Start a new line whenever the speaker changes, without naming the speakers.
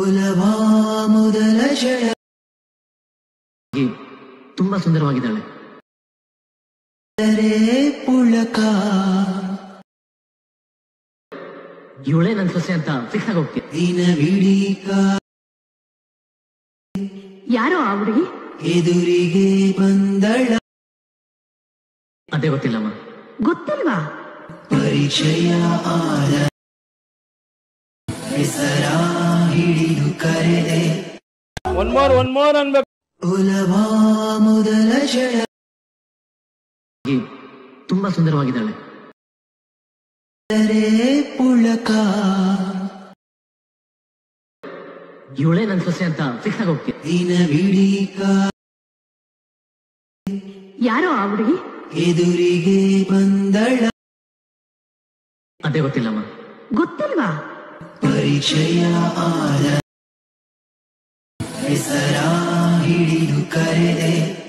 ಒಲವಾ ಮೊದಲ ಜಯ
ತುಂಬಾ ಸುಂದರವಾಗಿದ್ದಾಳೆ.
ಪುಳಕ
ಇವಳೇ ನನ್ನ ಸೊಸೆ ಅಂತ ಫಿಕ್ಸ್ ಆಗಿ ಹೋಗ್ತೀನಿ.
ದಿನವಿಡೀ
ಯಾರೋ ಆ ಹುಡುಗಿ
ಎದುರಿಗೆ ಬಂದಳ.
ಅದೇ ಗೊತ್ತಿಲ್ಲಮ್ಮ.
ಗೊತ್ತಿಲ್ವಾ?
ಪರಿಚಯ ಆದ ಹೆಸರ ಹಿಡಿದು ಕರೆದೆ.
ಒನ್ ಮೋರ್ ಅನ್ಬೇಕು.
ಒಲವಾ ಮೊದಲ ಜಯ
ತುಂಬಾ ಸುಂದರವಾಗಿದ್ದಾಳೆ.
ಪುಳಕ
ಇವಳೇ ನನ್ನ ಸೊಸೆ ಅಂತ ಫಿಕ್ಸ್ ಆಗಿ ಹೋಗ್ತೀನಿ.
ದಿನವಿಡೀ
ಯಾರೋ ಆ ಹುಡುಗಿ
ಎದುರಿಗೆ ಬಂದಳ.
ಅದೇ ಗೊತ್ತಿಲ್ಲಮ್ಮ.
ಗೊತ್ತಿಲ್ವಾ?
ಪರಿಚಯ ಆದ ಹೆಸರ ಹಿಡಿದು ಕರೆದೆ.